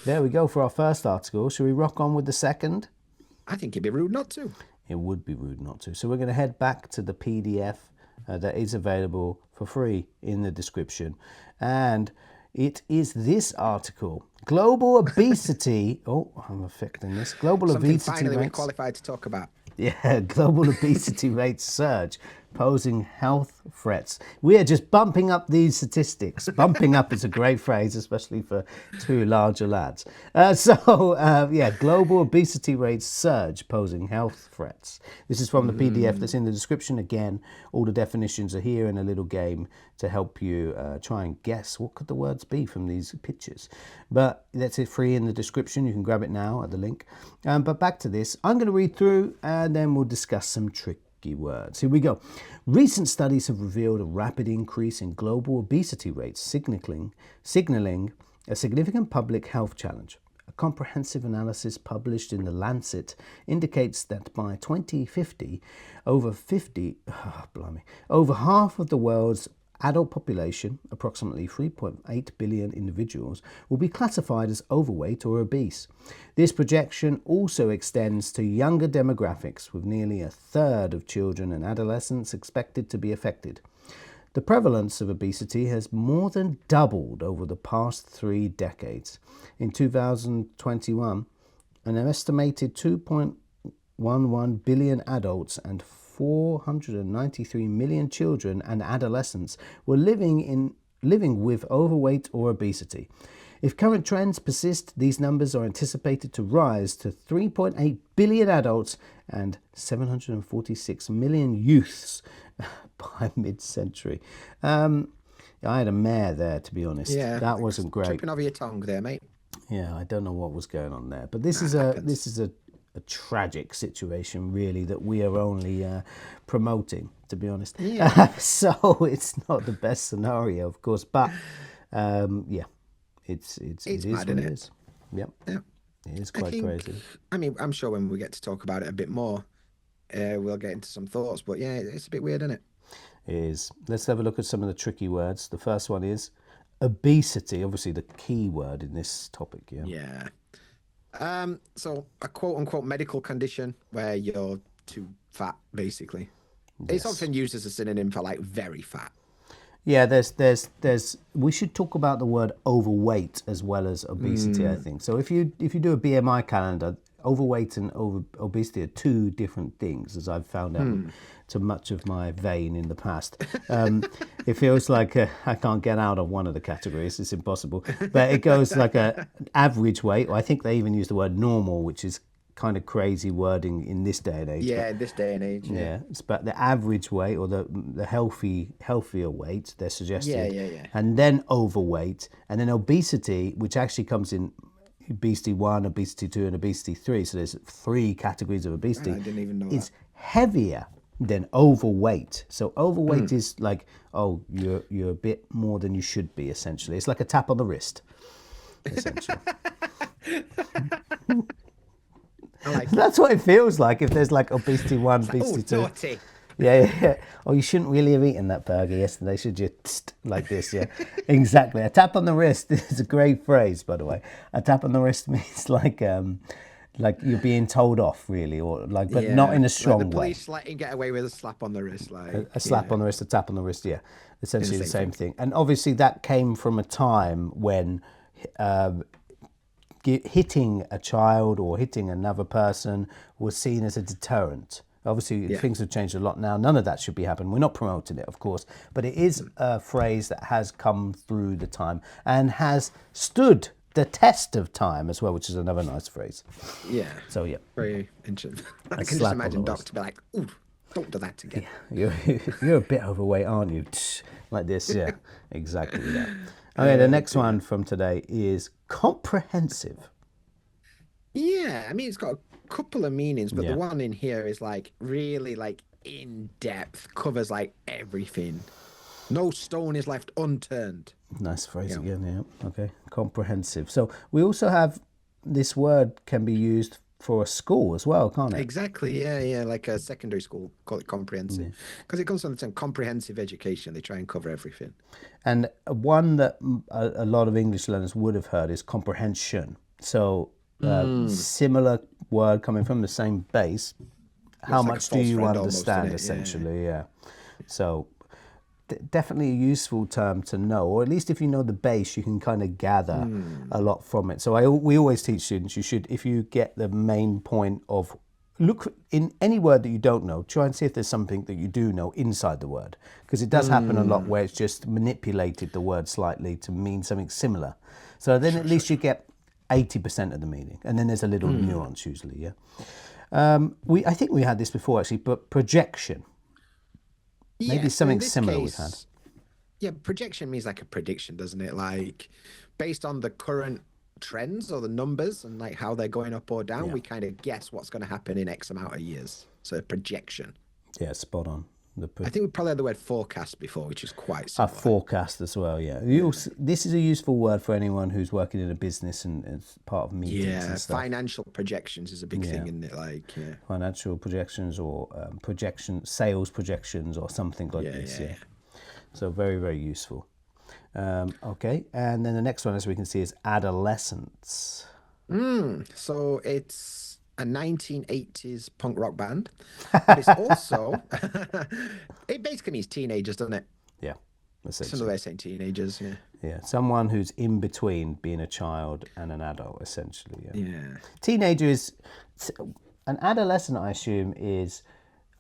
There we go for our first article. Shall we rock on with the second? I think it'd be rude not to. It would be rude not to. So we're going to head back to the PDF that is available for free in the description. And it is this article. Global obesity. Oh, I'm affecting this. Global Something obesity finally we're rates. qualified to talk about. Yeah, global obesity rates surge, posing health threats. We are just bumping up these statistics. Bumping up is a great phrase, especially for two larger lads. Global obesity rates surge, posing health threats. This is from the PDF that's in the description. Again, all the definitions are here in a little game to help you try and guess what could the words be from these pictures. But that's it free in the description. You can grab it now at the link. But back to this. I'm going to read through and then we'll discuss some tricky words. Here we go. Recent studies have revealed a rapid increase in global obesity rates, signaling a significant public health challenge. A comprehensive analysis published in The Lancet indicates that by 2050, over half of the world's adult population, approximately 3.8 billion individuals, will be classified as overweight or obese. This projection also extends to younger demographics, with nearly a third of children and adolescents expected to be affected. The prevalence of obesity has more than doubled over the past 3 decades. In 2021, an estimated 2.11 billion adults and 493 million children and adolescents were living with overweight or obesity. If current trends persist, these numbers are anticipated to rise to 3.8 billion adults and 746 million youths by mid-century. I had a mare there, to be honest. Yeah, That wasn't great. tripping over your tongue there, mate. Yeah, I don't know what was going on there, but this That is happens. a tragic situation, really, that we are only promoting, to be honest. Yeah, So it's not the best scenario, of course, but yeah, it it's is mad, what isn't it it? is. Yep, Yeah. it is I quite think, crazy. I mean, I'm sure when we get to talk about it a bit more, we'll get into some thoughts. But yeah, it's a bit weird, isn't it? It is. Let's have a look at some of the tricky words. The first one is obesity, obviously the key word in this topic. Yeah. Yeah. So a quote unquote medical condition where you're too fat, basically. It's Yes. often used as a synonym for like very fat. Yeah, there's. We should talk about the word overweight as well as obesity, I Mm, think. So if you do a BMI calendar, overweight and obesity are two different things, as I've found out hmm. to much of my vein in the past. It feels like I can't get out of one of the categories. It's impossible. But it goes like a average weight. Or I think they even use the word normal, which is kind of crazy wording in this day and age. But Yeah, this day and age, yeah. yeah, it's about the average weight or the healthier weight they're Yeah, suggested, yeah, yeah. and then overweight, and then obesity, which actually comes in obesity 1, obesity 2, and obesity 3. So there's 3 categories of Right, obesity. I didn't even know that. Is heavier than overweight. So overweight Mm. is like, oh, you're a bit more than you should be. Essentially, it's like a tap on the wrist. Essentially. I like it. That's what it feels like if there's like obesity 1, It's like, oh, obesity 2. naughty. Yeah, yeah, yeah. Oh, you shouldn't really have eaten that burger yesterday, should you? Tst, like this, yeah. Exactly. A tap on the wrist is a great phrase, by the way. A tap on the wrist means like you're being told off, really, or like, but not Yeah, in a like the strong way. police letting get away with a slap on the wrist, A like, slap yeah, on the wrist, a tap on the wrist, yeah. in the Essentially the same same thing. thing. And obviously that came from a time when hitting a child or hitting another person was seen as a deterrent. Obviously, Yeah. things have changed a lot now. None of that should be happening. We're not promoting it, of course, but it is a phrase that has come through the time and has stood the test of time as well, which is another nice phrase. Yeah, So yeah, very interesting. a I can just slap on the imagine Doc wrist. to be like, "Ooh, don't do that again." You're you're a bit overweight, aren't you? Like this, yeah, exactly that. Okay, the next Dear. one from today is comprehensive. Yeah, I mean, it's got a couple of meanings, but the Yeah, one in here is like really like in depth, covers like everything. No stone is left unturned. nice You phrase know, again. Yeah, okay, comprehensive. So we also have this word can be used for a school as well, can't it? exactly. Yeah, yeah, like a secondary school, call it comprehensive, Yeah. because it comes from the term comprehensive education. They try and cover everything. And one that a lot of English learners would have heard is comprehension. So similar word coming from the same base. How Looks like a much do false you friend almost, doesn't understand, it? Yeah. essentially? Yeah. So definitely a useful term to know, or at least if you know the base, you can kind of gather a lot from it. So we always teach students, you should, if you get the main point of, look in any word that you don't know, try and see if there's something that you do know inside the word, because it does happen a lot where it's just manipulated the word slightly to mean something similar. So then Sure, at sure, least you sure. get 80% of the meaning, and then there's a little nuance usually. Yeah. I think we had this before actually, but projection. Maybe Yeah, so in something this similar we've had. case, yeah, projection means like a prediction, doesn't it? Like based on the current trends or the numbers and like how they're going up or down, Yeah. we kind of guess what's going to happen in X amount of years. So a projection. Yeah, spot on. I think we probably had the word forecast before, which is quite A similar. forecast as well, yeah. Yeah. This is a useful word for anyone who's working in a business and as part of meetings and Yeah, stuff. financial projections is a big Yeah. thing, isn't it? Like, yeah, Financial projections or sales projections or something like yeah, this, yeah, yeah. yeah. So very, very useful. Okay, and then the next one, as we can see, is adolescence. So it's a 1980s punk rock band, but it's also it basically means teenagers, doesn't it? Yeah, It's another way essentially. of saying teenagers, yeah. Yeah, someone who's in between being a child and an adult, essentially, yeah. Yeah. Teenager is an adolescent, I assume, is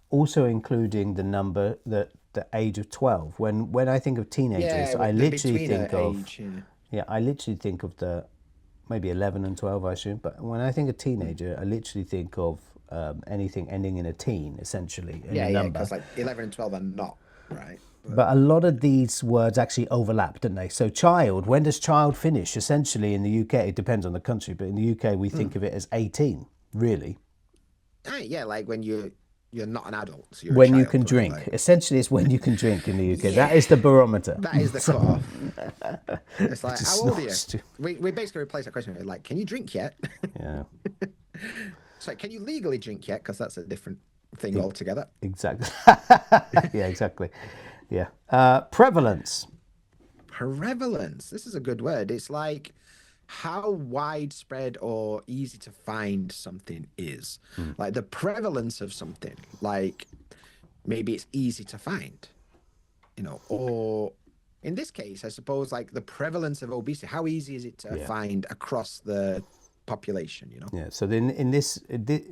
also including the number that the age of 12. When I think of teenagers, Yeah, I the literally betweener think of, age, yeah. yeah, I literally think of the maybe 11 and 12, I assume. But when I think of teenager, I literally think of anything ending in a teen, essentially, in a Yeah, yeah, number. because like 11 and 12 are not, right? But But a lot of these words actually overlap, don't they? So child, when does child finish? Essentially in the UK, it depends on the country, but in the UK we think of it as 18, really. yeah, like when you're not an adult, so you're a When you child, can right? drink. Like, Essentially it's when you can drink in the UK. That yeah, is the barometer. that is the So, cutoff. It's which like, how is old are not you? We basically replace that question with like, can you drink yet? yeah, It's like, can you legally drink yet? Because that's a different thing altogether. exactly. Yeah, exactly. Yeah. Prevalence. Prevalence. This is a good word. It's like how widespread or easy to find something is. Like the prevalence of something. Like maybe it's easy to find, or in this case, I suppose like the prevalence of obesity. How easy is it to Yeah. find across the population? Yeah, so then in this,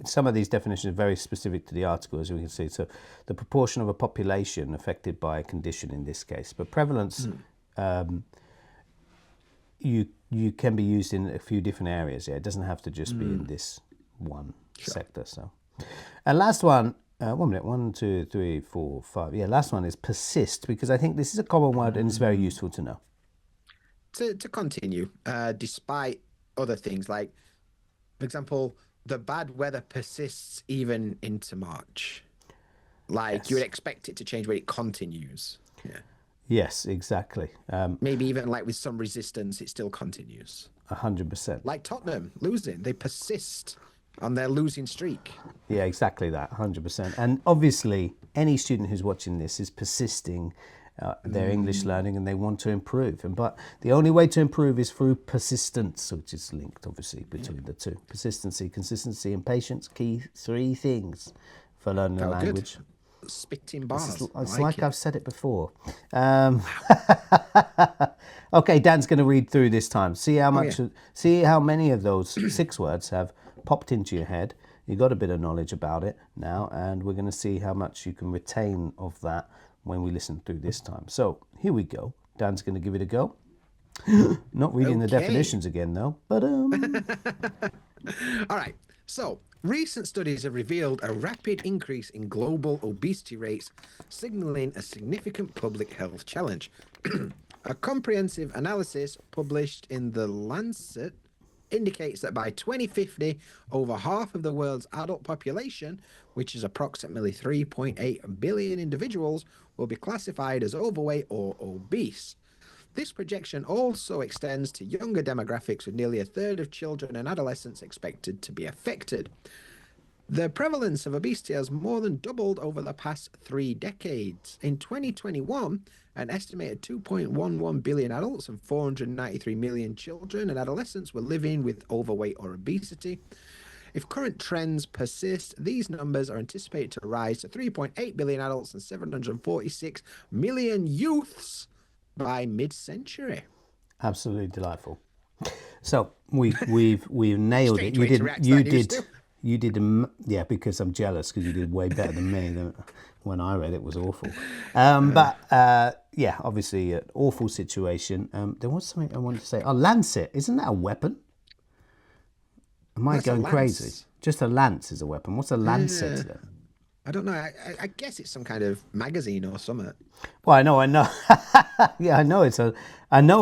some of these definitions are very specific to the article, as we can see. So the proportion of a population affected by a condition in this case. But prevalence, you can be used in a few different areas. Yeah, it doesn't have to just be in this one sector. So, and last one, 1 minute, 1, 2, 3, 4, 5. Yeah, last one is persist, because I think this is a common word and it's very useful to know. To continue, despite other things like, for example, the bad weather persists even into March. Like you would Yes. expect it to change, but it continues. Yeah. Yes, exactly. Maybe even like with some resistance, it still continues. 100%. Like Tottenham losing, they persist on their losing streak. Yeah, exactly that, 100%. And obviously, any student who's watching this is persisting their English learning and they want to improve. But the only way to improve is through persistence, which is linked, obviously, between the two. Persistency, consistency, and patience, key 3 things for learning a Oh, good. language. Spitting bars. I It's like like it. I've said it before. Okay, Dan's going to read through this time. Oh, yeah. See how many of those 6 words have popped into your head. You got a bit of knowledge about it now, and we're going to see how much you can retain of that when we listen through this time. So here we go. Dan's going to give it a go. Not reading the Okay. definitions again, though. But All right. So, recent studies have revealed a rapid increase in global obesity rates, signaling a significant public health challenge. A comprehensive analysis published in The Lancet indicates that by 2050, over half of the world's adult population, which is approximately 3.8 billion individuals, will be classified as overweight or obese. This projection also extends to younger demographics, with nearly a third of children and adolescents expected to be affected. The prevalence of obesity has more than doubled over the past 3 decades. In 2021, An estimated 2.11 billion adults and 493 million children and adolescents were living with overweight or obesity. If current trends persist, these numbers are anticipated to rise to 3.8 billion adults and 746 million youths by mid-century. Absolutely delightful. So we've nailed it. Strange way to react to that news still. Yeah, because I'm jealous because you did way better than me. When I read it was awful. Yeah, obviously an awful situation. There was something I wanted to say. Oh, lancet, isn't that a weapon? Am I That's a going crazy? lance. Just a lance is a weapon. What's a lancet Yeah. then? I don't know. I guess it's some kind of magazine or something. Well, I know. Yeah, I know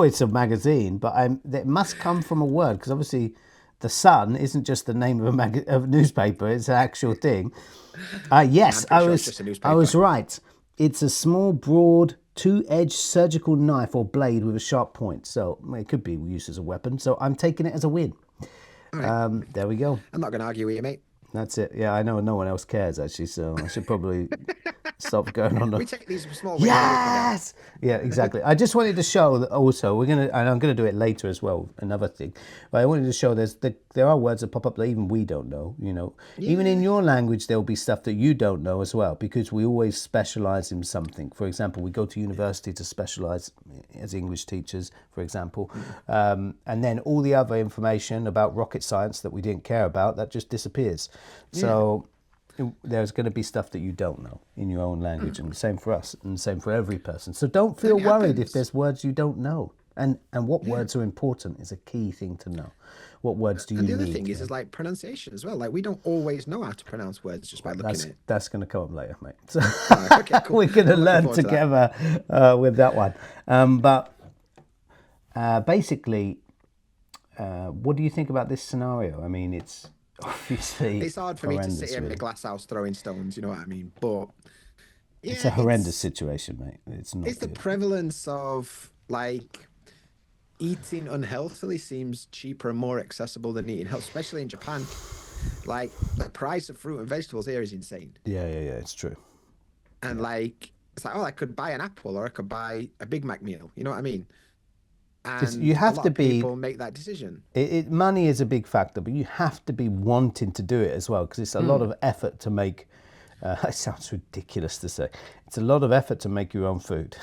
it's a magazine, but it must come from a word because obviously, the Sun isn't just the name of of a newspaper; it's an actual thing. Yeah, I'm Yes, pretty sure it's just a I was newspaper. right. It's a small, broad, two-edged surgical knife or blade with a sharp point. So it could be used as a weapon. So I'm taking it as a win. All right. There we go. I'm not going to argue with you, mate. That's it. Yeah, I know no one else cares actually, so I should probably stop going on. We take these small wins every now and Yes. Yeah, exactly. I just wanted to show that also and I'm gonna do it later as well. Another thing, but I wanted to show there are words that pop up that even we don't know. Even in then. your language, there will be stuff that you don't know as well because we always specialize in something. For example, we go to university to specialize as English teachers, for example, and then all the other information about rocket science that we didn't care about that just disappears. So there's going to be stuff that you don't know in your own language, and the same for us, and the same for every person. So don't And feel it worried if happens. there's words you don't know, and what words are important is a key thing to know. What words do you And the other need? thing is like pronunciation as well. Like we don't always know how to pronounce words just by looking at it. That's going to come up later, mate. So Okay, cool. we're going to I'm looking learn forward to that. together with that one. But basically, what do you think about this scenario? I mean, it's obviously It's hard for me to sit horrendous, here in my really. glass house throwing stones, you know what I mean? But It's yeah, a horrendous situation, mate. It's it's not the good. prevalence of like eating unhealthily seems cheaper and more accessible than eating health, especially in Japan. Like the price of fruit and vegetables here is insane. Yeah. It's true. And like it's like, oh, I could buy an apple or I could buy a Big Mac meal. You know what I mean? You And a have lot to of be. people make that decision. Money is a big factor, but you have to be wanting to do it as well because it's a lot of effort to make. It sounds ridiculous to say. It's a lot of effort to make your own food.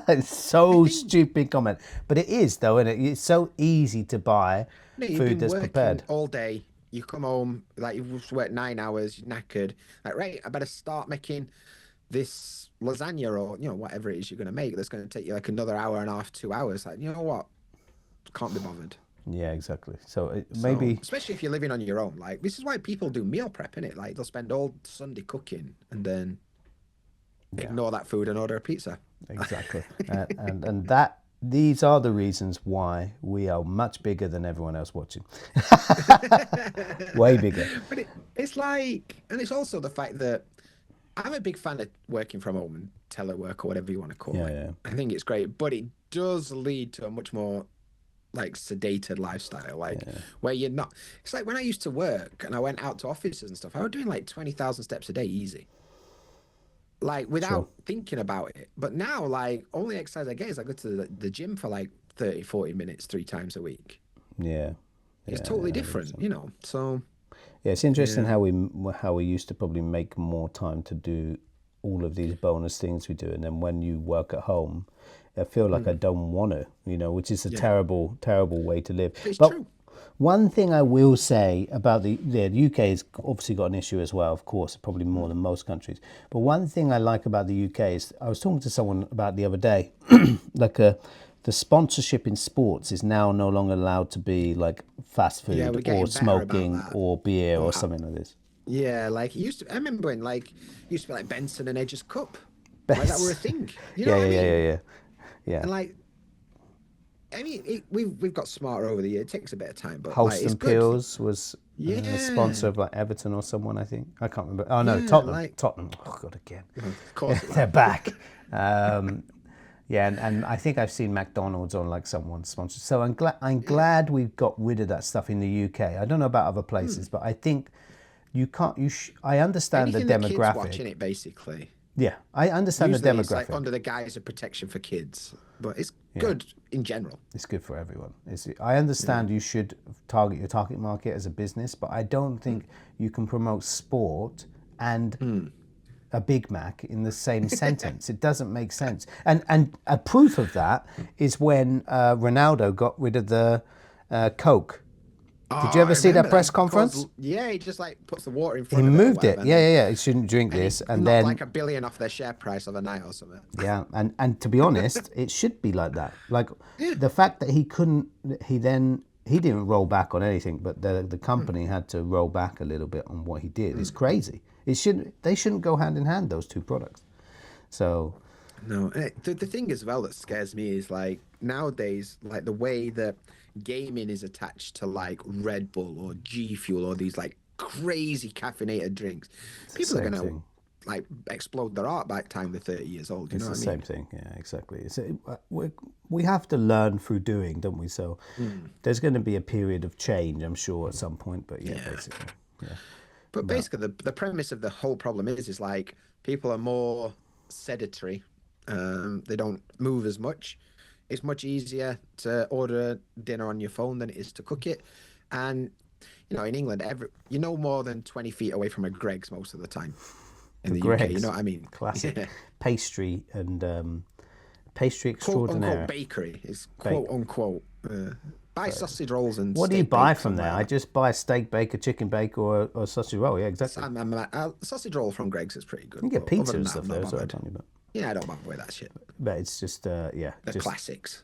It's I so think stupid comment, but it is though, and it's so easy to buy no, you've food been that's working prepared. all day. You come home, like you've worked 9 hours, you're knackered. Like, right, I better start making this lasagna or whatever it is you're gonna make. That's gonna take you like another hour and a half, 2 hours. Like, you know what? Can't be bothered. Yeah, exactly. So So, maybe especially if you're living on your own, like this is why people do meal prep, innit? Like they'll spend all Sunday cooking and then yeah, ignore that food and order a pizza. exactly. And that these are the reasons why we are much bigger than everyone else watching. Way bigger. But it's like, and it's also the fact that I'm a big fan of working from home and telework or whatever you want to call Yeah, it. yeah, I think it's great, but it does lead to a much more like sedated lifestyle, like where you're not. It's like when I used to work and I went out to offices and stuff, I was doing like 20,000 steps a day easy, like sure. without thinking about it. But now, like, only exercise I get is I go to the gym for like 30, 40 minutes 3 times a week. Yeah, It's yeah, totally yeah, different, 100%. you know. So, Yeah, it's interesting yeah. how we used to probably make more time to do all of these bonus things we do, and then when you work at home, I feel like I Mm, don't want to, which is a yeah. terrible, terrible way to live. But it's But true. one thing I will say about the UK has obviously got an issue as well, of course, probably more Mm, than most countries. But one thing I like about the UK is I was talking to someone about the other day, like the sponsorship in sports is now no longer allowed to be like fast yeah, food we're or getting better about smoking that. or beer Oh, or something like this. yeah, like it used to. I remember when like it used to be like Benson and Edge's Cup, like that were a Best. thing. You know Yeah, what I yeah, yeah, yeah, mean? yeah. Yeah. And like, I mean, we've got smarter over the year. It takes a bit of time, but like, it's Holston good. Peels was a sponsor Yeah, of like Everton or someone, I think. I can't remember. Oh no, yeah, Tottenham. like, Tottenham. Oh god, again. of course it They're were. back. Um, yeah, and I think I've seen McDonald's on like someone's sponsor. So I'm Yeah. glad we've got rid of that stuff in the UK. I don't know about other places, Mm. but I think you can't. I understand the Anything that kids demographic. watching it, basically. Yeah, I understand the Usually it's like demographic. under the guise of protection for kids, but it's Yeah, good in general. it's good for everyone. I understand you should target your target market as a business, but I don't think you can promote sport and a Big Mac in the same sentence. It doesn't make sense. And a proof of that is when Ronaldo got rid of the Coke. Oh, Did you I ever see remember that press that. conference? Yeah, he just like puts the water in He front of it or moved it. whatever, and Yeah, then yeah, yeah. He shouldn't drink he this. And knocked then, like 1 billion off their share price overnight or something. yeah, and to be honest, it should be like that. Like Yeah. the fact that he couldn't, he didn't roll back on anything, but the company had to roll back a little bit on what he did. It's crazy. They shouldn't go hand in hand, those two products. So, No, the thing as well that scares me is like nowadays, like the way that gaming is attached to like Red Bull or G Fuel or these like crazy caffeinated drinks. it's the People are same gonna thing. like explode their heart by the time they're 30 years old. You It's know the what I mean? same thing. Yeah, exactly. We have to learn through doing, don't we? So there's going to be a period of change, I'm sure, at some point. But yeah, Yeah. basically, yeah. But But basically, the premise of the whole problem is like people are more sedentary. They don't move as much. It's much easier to order dinner on your phone than it is to cook it. And in England, you're no more than 20 feet away from a Greg's most of the time in the the UK. You know Greg's, what I mean? classic Yeah. pastry and pastry Quote unquote extraordinaire. bakery is Bake. quote unquote. Buy sausage rolls and What do you steak buy bakes from and there? I whatever. just buy a steak bake, a chicken bake, or a sausage roll. Yeah, exactly. Sausage roll from Greg's is pretty good, You get but other pizza than and that, I'm stuff not there as well, bothered. don't you? Yeah, I don't bother with that shit. But it's just yeah, The classics.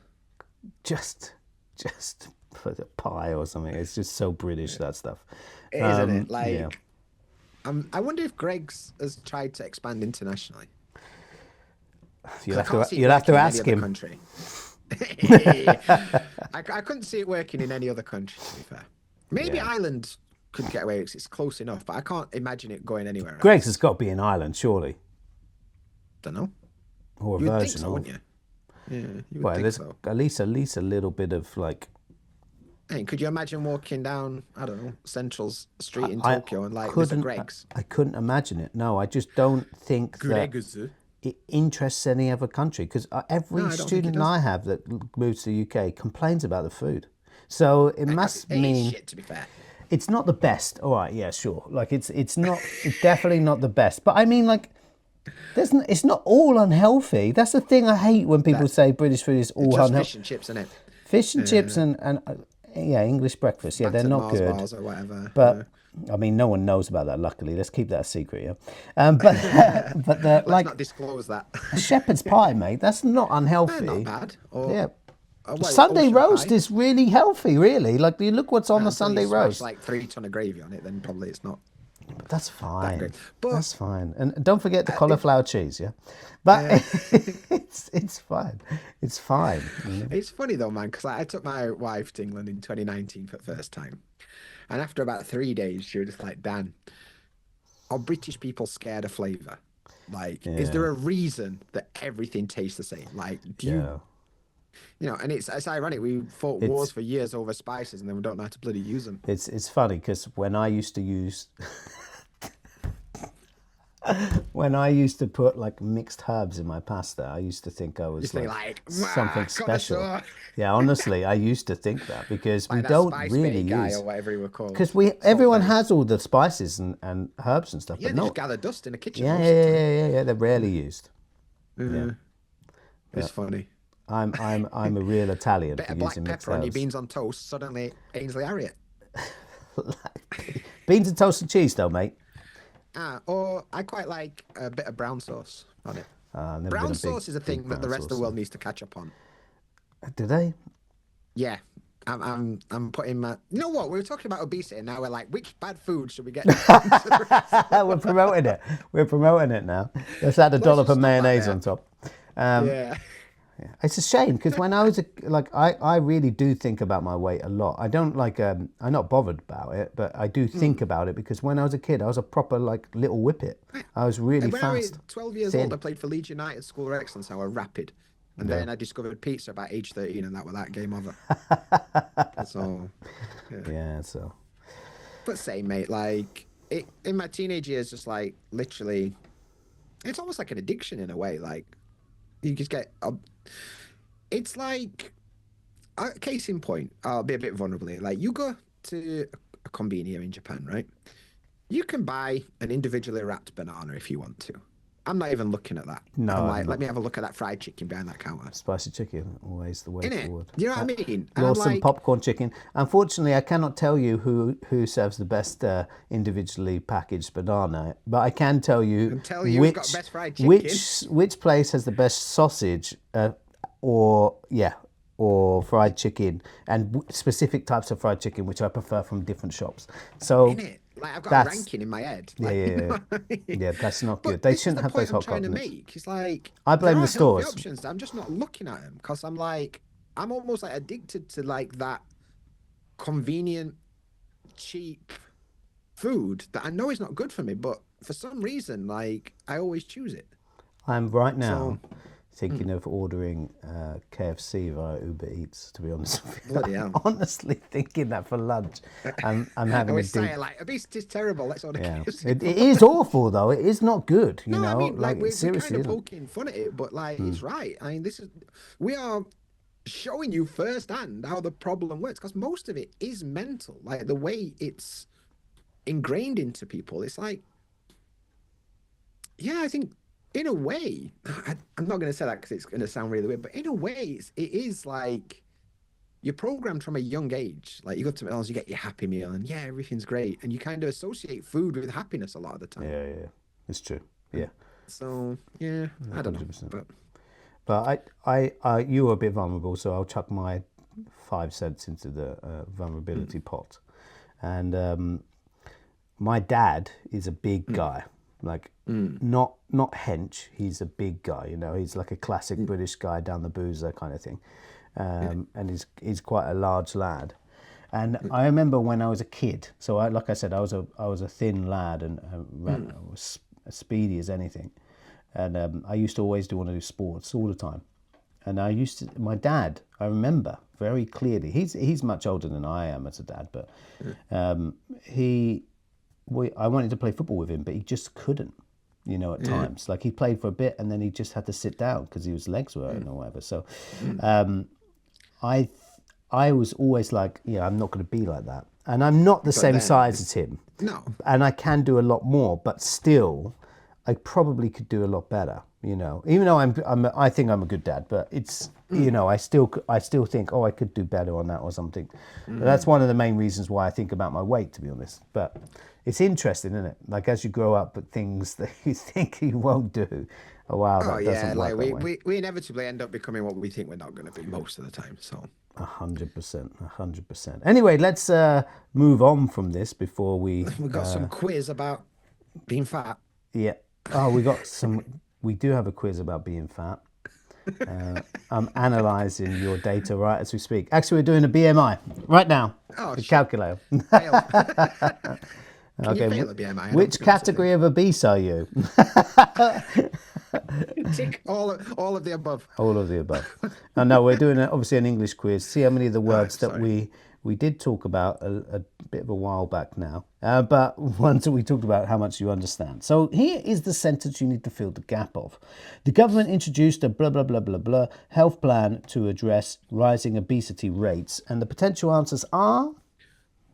just just for the pie or something. It's just so British, that stuff. Isn't it? Yeah. Like, I wonder if Greg's has tried to expand internationally. You'll 'Cause I have can't to see it you'll have to working in any ask other him. country. I couldn't see it working in any other country, to be fair. Maybe Yeah. Ireland could get away because it's close enough, but I can't imagine it going anywhere Greg's else. has got to be in Ireland, surely, Don't know. or a You would think version so, of. wouldn't you? Yeah, you would Well, think there's so. at least a little bit of like. Hey, could you imagine walking down, I don't know, Central Street in I Tokyo and like, there's a couldn't. Greg's? I couldn't imagine it. No, I just don't think that Greg's? it interests any other country because No, every I don't think it student does. I have that moves to the UK complains about the food. So it Because must it is mean shit, to be fair. it's not the best. All right, yeah, sure. Like it's not it's definitely not the best. But I mean, like it's not all unhealthy. That's the thing I hate when people That say British food is all just unhealthy. fish and chips, innit? Fish and chips and yeah, English breakfast. Yeah, they're Battered not Mars good. bars or whatever. But I mean, no one knows about that. Luckily, let's keep that a secret. Yeah, but but the Let's like not disclose that. shepherd's pie, mate. That's not Not unhealthy. bad. Or Yeah. well, Sunday ocean roast pie. is really healthy, really. Like, you look what's on the Until you Sunday smash roast. like 3 ton of gravy on it, then probably it's not That's that fine. great. But That's fine. And don't forget the cauliflower cheese, yeah? But it's fine. It's fine. it's funny though, man, because I took my wife to England in 2019 for the first time. And after about 3 days, she was just like, Dan, are British people scared of flavour? Like, is there Yeah. a reason that everything tastes the same? Like, do Yeah. and it's ironic. We fought It's wars for years over spices and then we don't know how to bloody use them. it's funny because when I used to put like mixed herbs in my pasta, I used to think I You was think like like, something special. connoisseur. Yeah, honestly, I used to think that because we Like that don't spice really Betty guy use or whatever he were called. because Salt everyone Betty. has all the spices and herbs and stuff, Yeah, but they no. just gather dust in the kitchen Yeah, most yeah, of the yeah, time. yeah, yeah. They're rarely used. Yeah. It's funny. I'm a real Italian Bit for of black using mixed pepper on your herbs. beans on toast, suddenly Ainsley Harriet. Beans and toasted cheese, though, mate. Or I quite like a bit of brown sauce on it. I've never been Brown a sauce is a thing that brown the rest of the sauce world needs to catch up on. fan. Do they? Yeah. I'm putting my. You know what? We were talking about obesity, and now we're like, which bad food should we get? To the rest of the We're promoting it. We're promoting it now. Let's add a dollop just of stop that mayonnaise there. on top. Yeah. It's a shame because when I was I really do think about my weight a lot. I don't like I'm not bothered about it, but I do think about it because when I was a kid, I was a proper like little whippet. I was really And when I was fast. 12 years thin. old, I played for Leeds United School of Excellence. I was rapid. And then I discovered pizza about age 13, and that was that game over. So, yeah. Yeah, so But same, mate. Like, in my teenage years, just like literally it's almost like an addiction in a way. Like you just get, it's like, case in point, I'll be a bit vulnerable here. Like you go to a convenience here in Japan, right? You can buy an individually wrapped banana if you want to. I'm not even looking at that. No, I'm I'm like, let not. me have a look at that fried chicken behind that counter. Spicy chicken, always the way In it. forward. You know what I mean? And I'm Or some like, popcorn chicken. Unfortunately, I cannot tell you who serves the best individually packaged banana, but I can tell you and tell you who's got best fried chicken. which place has the best sausage, or yeah, or fried chicken, and specific types of fried chicken, which I prefer from different shops. So In it. Like I've got a that's ranking in my head. yeah, Like, yeah, you know yeah. what I mean? Yeah, that's not good. But They this is shouldn't the have point those I'm hot trying to crocknuts. make. It's like I there blame are the healthy stores. options. I'm just not looking at them because I'm like, I'm almost like addicted to like that convenient, cheap food that I know is not good for me, but for some reason, like I always choose it. I'm right So, now thinking of ordering KFC via Uber Eats. To be honest with you, bloody I'm hell. honestly thinking that for lunch. I'm I having a always deep. say like obesity is terrible. Let's order Yeah, KFC it for is lunch. awful though. It is not good. You No, I know, mean, like like it we're kind seriously of isn't. poking fun at it, but like it's right. I mean, this is we are showing you firsthand how the problem works because most of it is mental. Like the way it's ingrained into people, it's like, yeah, I think in a way, I'm not going to say that because it's going to sound really weird, but in a way, it is like you're programmed from a young age. Like you go to McDonald's, you get your Happy Meal, and yeah, everything's great, and you kind of associate food with happiness a lot of the time. Yeah, yeah, it's true. Yeah, So yeah, I don't know, 100%. but But you were a bit vulnerable, so I'll chuck my 5 cents into the vulnerability pot. And my dad is a big guy, like not hench. He's a big guy, you know. He's like a classic British guy down the boozer kind of thing, and he's quite a large lad. And I remember when I was a kid. So like I said, I was a thin lad and I was as speedy as anything, and I used to always want to do sports all the time. And my dad, I remember very clearly. He's much older than I am as a dad, but he I wanted to play football with him, but he just couldn't, you know, at times. Like he played for a bit and then he just had to sit down because his legs were hurting or whatever. So I I was always like, yeah, I'm not going to be like that. And I'm not the but same then size as him. no, And I can do a lot more, but still, I probably could do a lot better, you know. Even though I think I'm a good dad, but it's, you know, I still think, oh, I could do better on that or something. But that's one of the main reasons why I think about my weight, to be honest. But it's interesting, isn't it? Like as you grow up, but things that you think you won't do, oh wow, oh that yeah, doesn't work like that way. we inevitably end up becoming what we think we're not going to be most of the time. So 100%, 100%. Anyway, let's move on from this before we. we've got some quiz about being fat. Yeah. Oh, we do have a quiz about being fat. I'm analysing your data right as we speak. Actually, we're doing a BMI right now. Oh The shit, calculator. failed. Can you Okay. fail a BMI? I don't Which think that's a thing. category of obese are you? Tick all of the above. All of the above. And no, we're doing obviously an English quiz. See how many of the words that Sorry. we did talk about a bit of a while back now, but once we talked about how much you understand. So here is the sentence you need to fill the gap of. The government introduced a blah blah blah blah blah health plan to address rising obesity rates, and the potential answers are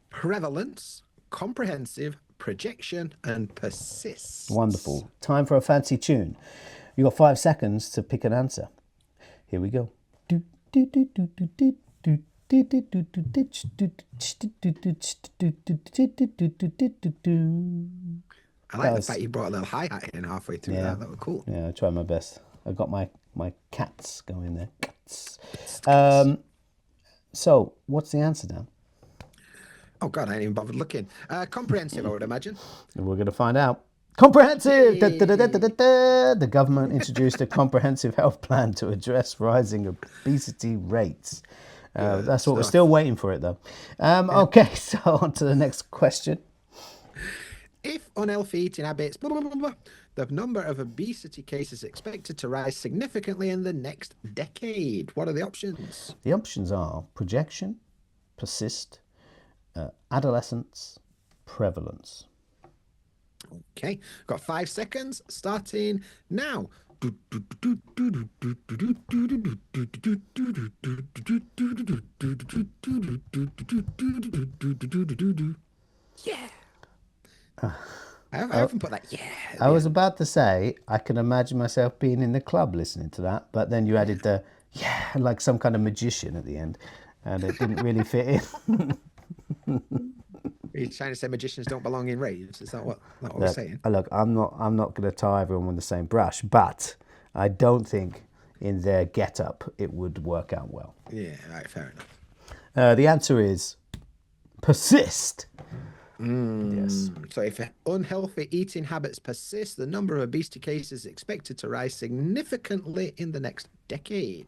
Prevalence, comprehensive, projection, and persists. wonderful. Time for a fancy tune. You got 5 seconds to pick an answer. Here we go. I like the fact you brought a little hi-hat in halfway through Yeah. that. That was cool. Yeah, I tried my best. I got my cats going there. Cats. So, what's the answer now? Oh God, I ain't even bothered looking. Comprehensive, I would imagine. We're going to find out. Comprehensive! Da, Yay. da, da, da, da, da, da. The government introduced a comprehensive health plan to address rising obesity rates. That's what we're stuff. still waiting for it, though. Okay, so on to the next question. If unhealthy eating habits, blah, blah, blah, blah, the number of obesity cases expected to rise significantly in the next decade. What are the options? The options are projection, persist, adolescence, prevalence. Okay, got 5 seconds starting now. Yeah. I Oh, haven't put that yeah at I the was end. about to say, I can imagine myself being in the club listening to that, but then you added the, yeah, like some kind of magician at the end, and it didn't really fit in. Are you trying to say magicians don't belong in raves? Is that what we're Look, saying? I'm not going to tie everyone with the same brush, but I don't think in their get-up it would work out well. Yeah, right, fair enough. The answer is persist. Yes. So if unhealthy eating habits persist, the number of obesity cases is expected to rise significantly in the next decade.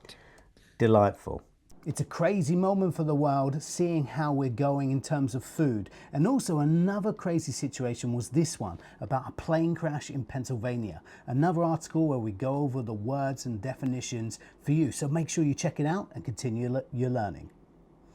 Delightful. It's a crazy moment for the world seeing how we're going in terms of food. And also another crazy situation was this one about a plane crash in Pennsylvania. Another article where we go over the words and definitions for you. So make sure you check it out and continue your learning.